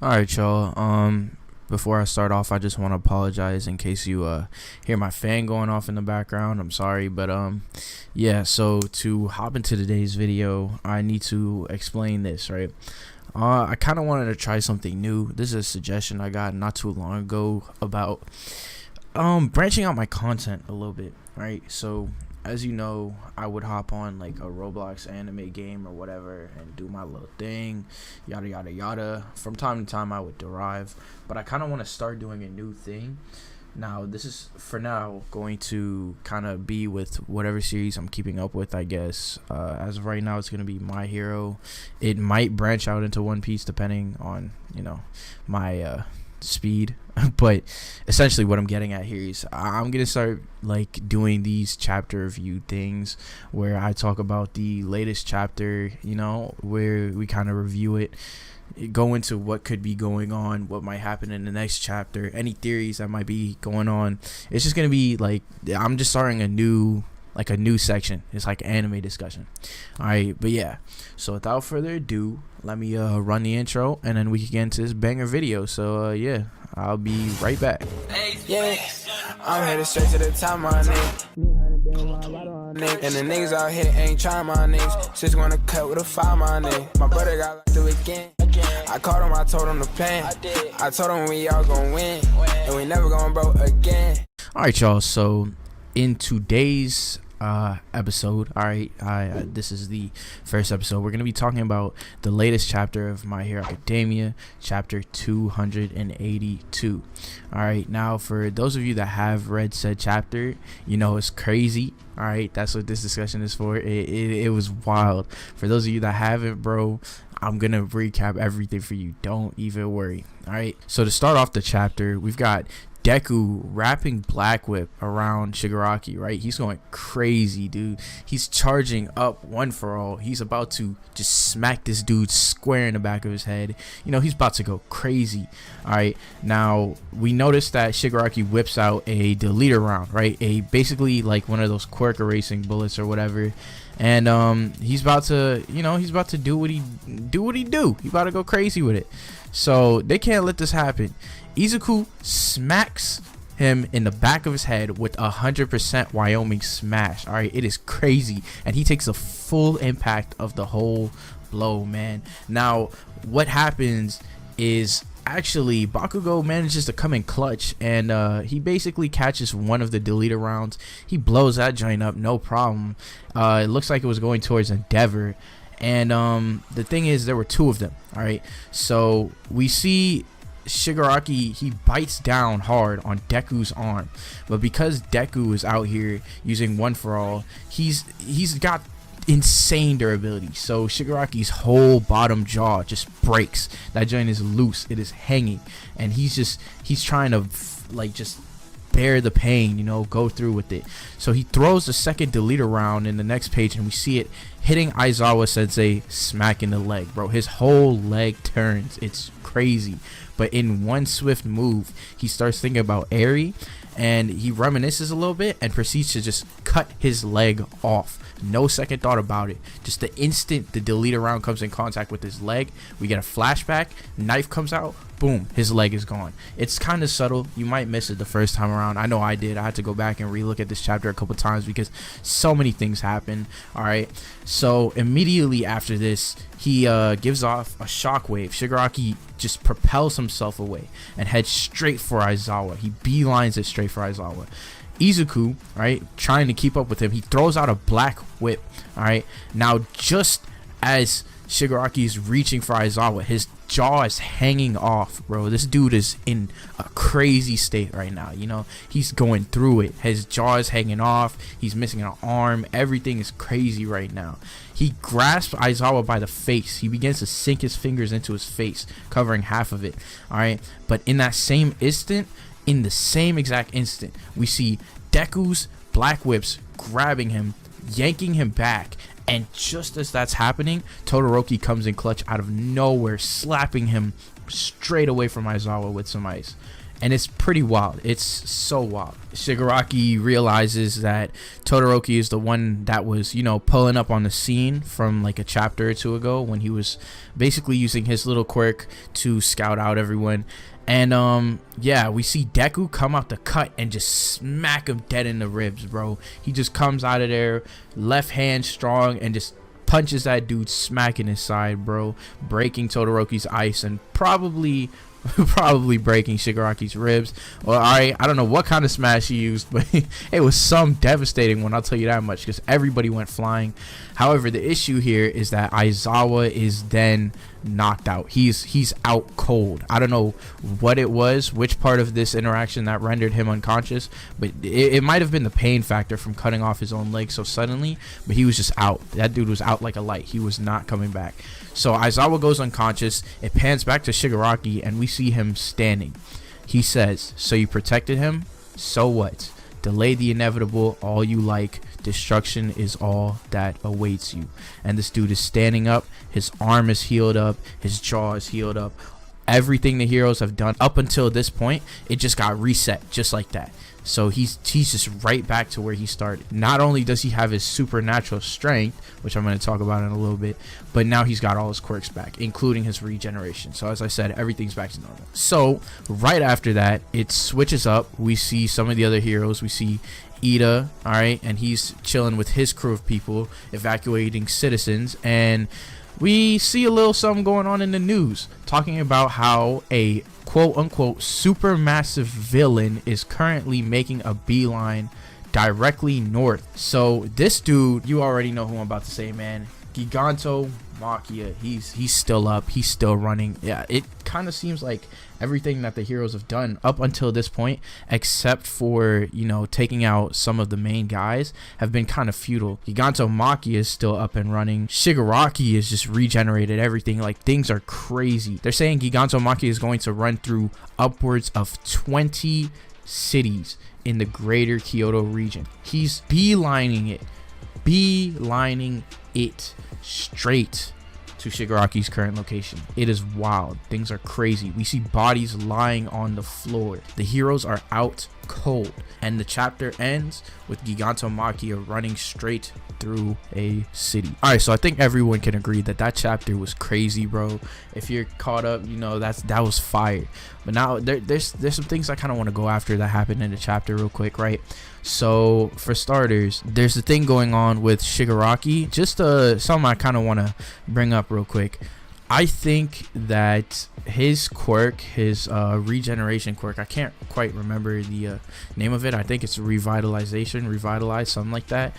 Alright, y'all. Before I start off, I just want to apologize in case you hear my fan going off in the background. I'm sorry, but yeah. So to hop into today's video, I need to explain this, right? I kind of wanted to try something new. This is a suggestion I got not too long ago about branching out my content a little bit, right? So as you know, I would hop on like a Roblox anime game or whatever and do my little thing, yada yada yada. From time to time I would derive, but I kind of want to start doing a new thing. Now this is for now going to kind of be with whatever series I'm keeping up with, I guess. As of right now, it's going to be My Hero. It might branch out into One Piece depending on, you know, my speed. But essentially what I'm getting at here is I'm gonna start like doing these chapter review things where I talk about the latest chapter, you know, where we kind of review it, go into what could be going on, what might happen in the next chapter, any theories that might be going on. It's just gonna be like I'm just starting a new section. It's like anime discussion. All right, but yeah, so without further ado, let me run the intro and then we can get into this banger video. So yeah, I'll be right back. Yeah, I'm headed straight to the top, my nigga. And the niggas out here ain't trying, my niggas. Just wanna cut with a fire, my nigga. My brother got locked up again. I called him, I told him the plan. I told him we all gon' win, and we never gon' broke again. All right, y'all. So in today's episode, all right, this is the first episode. We're gonna be talking about the latest chapter of My Hero Academia, chapter 282. All right, now for those of you that have read said chapter, you know it's crazy. All right, that's what this discussion is for. It was wild. For those of you that haven't, bro, I'm gonna recap everything for you. Don't even worry. All right, so to start off the chapter, we've got Deku wrapping Black Whip around Shigaraki, right? He's going crazy, dude. He's charging up One For All. He's about to just smack this dude square in the back of his head. You know, he's about to go crazy. All right, now we noticed that Shigaraki whips out a deleter round, right? A basically like one of those quirk erasing bullets or whatever. And he's about to, you know, he's about to do what he do. He's about to go crazy with it. So they can't let this happen. Izuku smacks him in the back of his head with 100% Wyoming smash. All right, it is crazy, and he takes the full impact of the whole blow, man. Now what happens is actually Bakugo manages to come in clutch, and he basically catches one of the deleter rounds. He blows that joint up, no problem. It looks like it was going towards Endeavor, and the thing is there were two of them. All right, so we see Shigaraki, he bites down hard on Deku's arm, but because Deku is out here using One For All, he's got insane durability. So Shigaraki's whole bottom jaw just breaks. That joint is loose, it is hanging, and he's trying to like just bear the pain, you know, go through with it. So he throws the second deleter round in the next page, and we see it hitting Aizawa Sensei smack in the leg, bro. His whole leg turns. It's crazy. But in one swift move, he starts thinking about Eri, and he reminisces a little bit and proceeds to just cut his leg off. No second thought about it. Just the instant the deleter round comes in contact with his leg, we get a flashback, knife comes out, boom, his leg is gone. It's kind of subtle. You might miss it the first time around. I know I did. I had to go back and relook at this chapter a couple times because so many things happen. All right, so immediately after this, he gives off a shockwave. Shigaraki just propels himself away and heads straight for Aizawa. He beelines it straight for Aizawa. Izuku, right, trying to keep up with him, he throws out a Black Whip. All right, now just as Shigaraki is reaching for Aizawa, his jaw is hanging off, bro. This dude is in a crazy state right now. You know, he's going through it. His jaw is hanging off. He's missing an arm. Everything is crazy right now. He grasps Aizawa by the face. He begins to sink his fingers into his face, covering half of it. All right, but in that same instant, in the same exact instant, we see Deku's Black Whips grabbing him, yanking him back, and just as that's happening, Todoroki comes in clutch out of nowhere, slapping him straight away from Aizawa with some ice. and it's pretty wild. It's so wild. Shigaraki realizes that Todoroki is the one that was, you know, pulling up on the scene from like a chapter or two ago, when he was basically using his little quirk to scout out everyone. And yeah, we see Deku come out the cut and just smack him dead in the ribs, bro. He just comes out of there, left hand strong, and just punches that dude, smacking his side, bro, breaking Todoroki's ice and probably breaking Shigaraki's ribs. Well, I don't know what kind of smash he used, but it was some devastating one, I'll tell you that much, because everybody went flying. However, the issue here is that Aizawa is then knocked out. He's out cold. I don't know what it was, which part of this interaction that rendered him unconscious, but it might have been the pain factor from cutting off his own leg so suddenly, but he was just out. That dude was out like a light. He was not coming back. So Aizawa goes unconscious. It pans back to Shigaraki, and we see him standing. He says, "So you protected him? So what? Delay the inevitable all you like. Destruction is all that awaits you." And this dude is standing up. His arm is healed up. His jaw is healed up. Everything the heroes have done up until this point, it just got reset just like that. So he's just right back to where he started. Not only does he have his supernatural strength, which I'm going to talk about in a little bit, but now he's got all his quirks back, including his regeneration. So as I said, everything's back to normal. So right after that, it switches up. We see some of the other heroes. We see Ida, all right, and he's chilling with his crew of people, evacuating citizens, and we see a little something going on in the news, talking about how a quote-unquote supermassive villain is currently making a beeline directly north. So this dude, you already know who I'm about to say, man. Giganto Machia, he's still up, he's still running. Yeah, it kind of seems like everything that the heroes have done up until this point, except for, you know, taking out some of the main guys, have been kind of futile. Giganto Machia is still up and running. Shigaraki is just regenerated everything. Like, things are crazy. They're saying Giganto Machia is going to run through upwards of 20 cities in the greater Kyoto region. He's beelining it straight to Shigaraki's current location. It is wild. Things are crazy. We see bodies lying on the floor. The heroes are out cold, and the chapter ends with Giganto Machia running straight through a city. All right, so I think everyone can agree that that chapter was crazy, bro. If you're caught up, you know that was fire. But now there's some things I kind of want to go after that happened in the chapter real quick, right? So for starters, there's the thing going on with Shigaraki. Just something I kind of want to bring up real quick. I think that his quirk, his regeneration quirk, I can't quite remember the name of it. I think it's revitalize, something like that.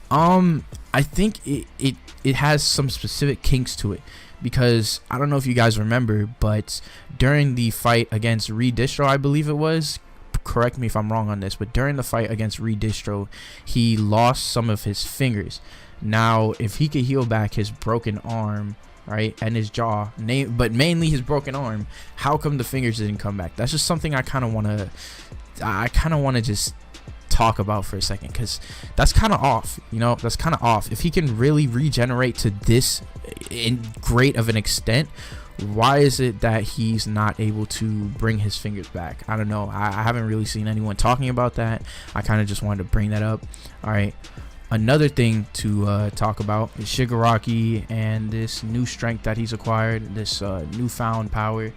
I think it has some specific kinks to it, because I don't know if you guys remember, but during the fight against Redistro, I believe it was, correct me if I'm wrong on this, but during the fight against Redistro, he lost some of his fingers. Now, if he could heal back his broken arm, right, and his jaw, but mainly his broken arm, how come the fingers didn't come back? That's just something I kind of want to just talk about for a second, because that's kind of off, you know. That's kind of off. If he can really regenerate to this in great of an extent, why is it that he's not able to bring his fingers back? I don't know. I haven't really seen anyone talking about that. I kind of just wanted to bring that up. All right, another thing to talk about is Shigaraki and this new strength that he's acquired, this newfound power.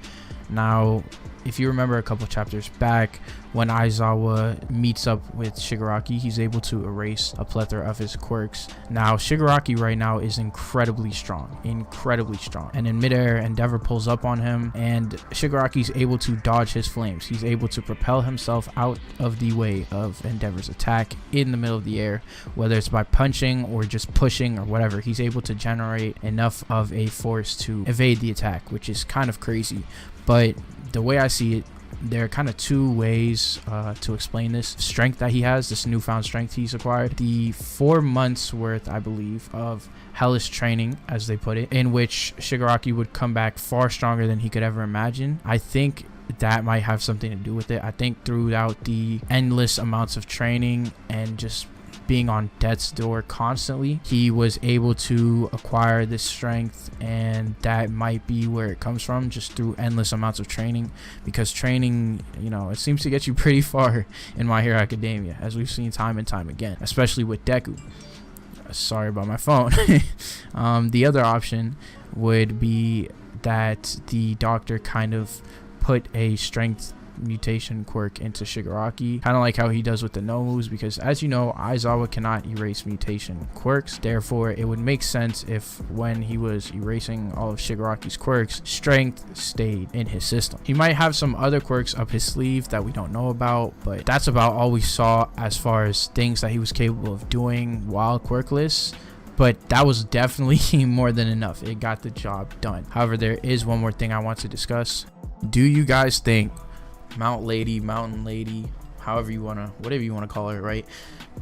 Now, if you remember a couple chapters back, when Aizawa meets up with Shigaraki, he's able to erase a plethora of his quirks. Now, Shigaraki right now is incredibly strong. And in midair, Endeavor pulls up on him, and Shigaraki's able to dodge his flames. He's able to propel himself out of the way of Endeavor's attack in the middle of the air, whether it's by punching or just pushing or whatever. He's able to generate enough of a force to evade the attack, which is kind of crazy. But the way I see it, there are kind of two ways to explain this strength that he has, this newfound strength he's acquired. The 4 months worth, I believe, of hellish training, as they put it, in which Shigaraki would come back far stronger than he could ever imagine. I think that might have something to do with it. I think throughout the endless amounts of training and just being on death's door constantly, he was able to acquire this strength, and that might be where it comes from, just through endless amounts of training. Because training, you know, it seems to get you pretty far in My Hero Academia, as we've seen time and time again, especially with Deku. Sorry about my phone. The other option would be that the doctor kind of put a strength mutation quirk into Shigaraki, kind of like how he does with the no moves, because as you know, Aizawa cannot erase mutation quirks. Therefore, it would make sense if when he was erasing all of Shigaraki's quirks, strength stayed in his system. He might have some other quirks up his sleeve that we don't know about, but that's about all we saw as far as things that he was capable of doing while quirkless. But that was definitely more than enough. It got the job done. However, there is one more thing I want to discuss. Do you guys think Mountain Lady, however you want to, whatever you want to call her, right?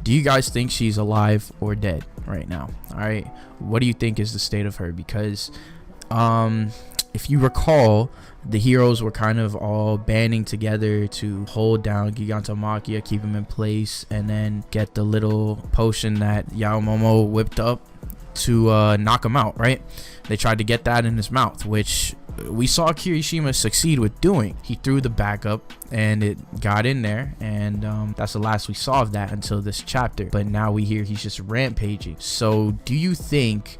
Do you guys think she's alive or dead right now? All right. What do you think is the state of her? Because if you recall, the heroes were kind of all banding together to hold down Gigantomachia, keep him in place, and then get the little potion that Yaomomo whipped up to knock him out, right? They tried to get that in his mouth, which we saw Kirishima succeed with doing. He threw the backup and it got in there, and that's the last we saw of that until this chapter. But now we hear he's just rampaging. So do you think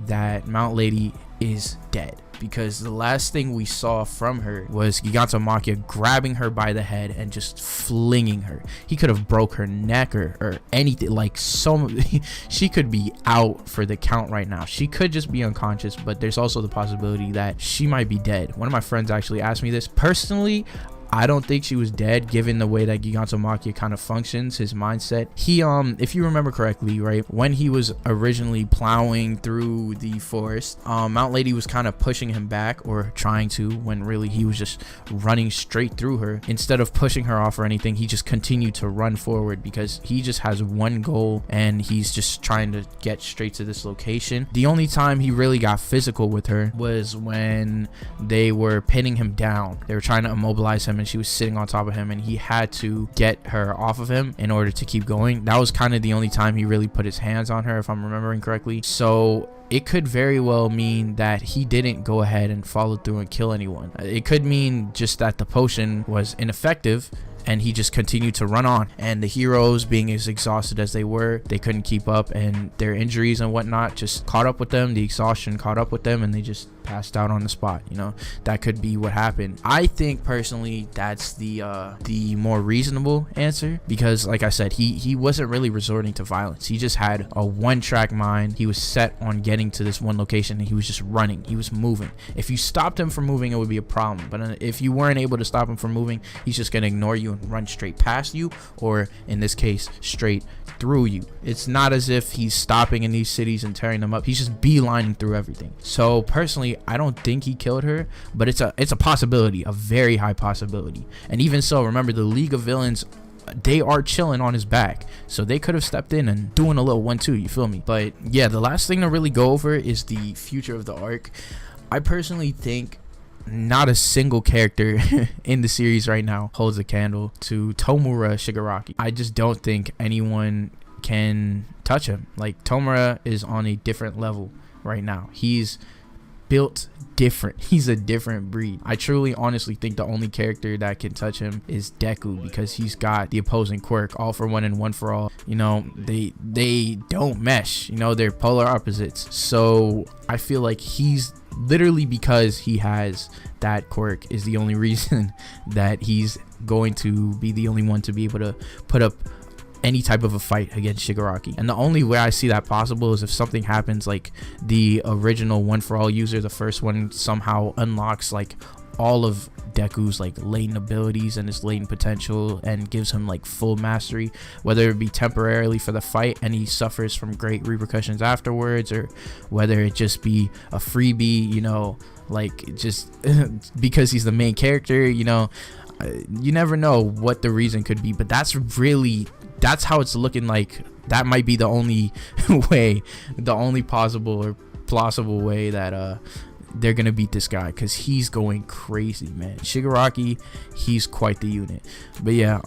that Mount Lady is dead? Because the last thing we saw from her was Gigantomachia grabbing her by the head and just flinging her. He could have broke her neck or anything, like she could be out for the count right now. She could just be unconscious, but there's also the possibility that she might be dead. One of my friends actually asked me this. Personally, I don't think she was dead, given the way that Gigantomachia kind of functions, his mindset. He, if you remember correctly, right, when he was originally plowing through the forest, Mount Lady was kind of pushing him back, or trying to, when really he was just running straight through her. Instead of pushing her off or anything, he just continued to run forward because he just has one goal, and he's just trying to get straight to this location. The only time he really got physical with her was when they were pinning him down. They were trying to immobilize him, and she was sitting on top of him, and he had to get her off of him in order to keep going. That was kind of the only time he really put his hands on her, if I'm remembering correctly. So it could very well mean that he didn't go ahead and follow through and kill anyone. It could mean just that the potion was ineffective and he just continued to run on, and the heroes, being as exhausted as they were, they couldn't keep up, and their injuries and whatnot just caught up with them. The exhaustion caught up with them, and they just passed out on the spot. You know, that could be what happened. I think personally that's the more reasonable answer, because like I said, he wasn't really resorting to violence. He just had a one-track mind. He was set on getting to this one location, and he was just running. He was moving. If you stopped him from moving, it would be a problem, but if you weren't able to stop him from moving, he's just gonna ignore you and run straight past you, or in this case, straight through you. It's not as if he's stopping in these cities and tearing them up. He's just beelining through everything. So personally, I don't think he killed her, but it's a possibility, a very high possibility. And even so, remember, the League of Villains, they are chilling on his back, so they could have stepped in and doing a little 1-2, you feel me? But yeah, the last thing to really go over is the future of the arc. I personally think not a single character in the series right now holds a candle to Tomura Shigaraki. I just don't think anyone can touch him. Like, Tomura is on a different level right now. He's built different. He's a different breed. I truly honestly think the only character that can touch him is Deku, because he's got the opposing quirk, all for one and one for all. You know, they don't mesh, you know, they're polar opposites. So I feel like he's literally, because he has that quirk, is the only reason that he's going to be the only one to be able to put up any type of a fight against Shigaraki. And the only way I see that possible is if something happens like the original One For All user, the first one, somehow unlocks like all of Deku's like latent abilities and his latent potential and gives him like full mastery, whether it be temporarily for the fight and he suffers from great repercussions afterwards, or whether it just be a freebie, you know, like just because he's the main character. You know, you never know what the reason could be, but that's how it's looking like. That might be the only way, the only possible or plausible way that they're gonna beat this guy, because he's going crazy, man. Shigaraki, he's quite the unit. But yeah,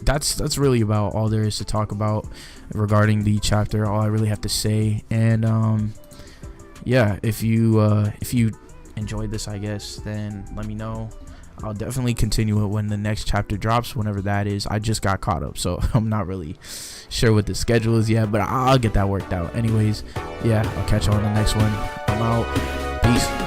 that's really about all there is to talk about regarding the chapter. All I really have to say. And yeah, if you enjoyed this, I guess, then let me know. I'll definitely continue it when the next chapter drops, whenever that is. I just got caught up, so I'm not really sure what the schedule is yet, but I'll get that worked out. Anyways, yeah, I'll catch you on the next one. I'm out. Peace.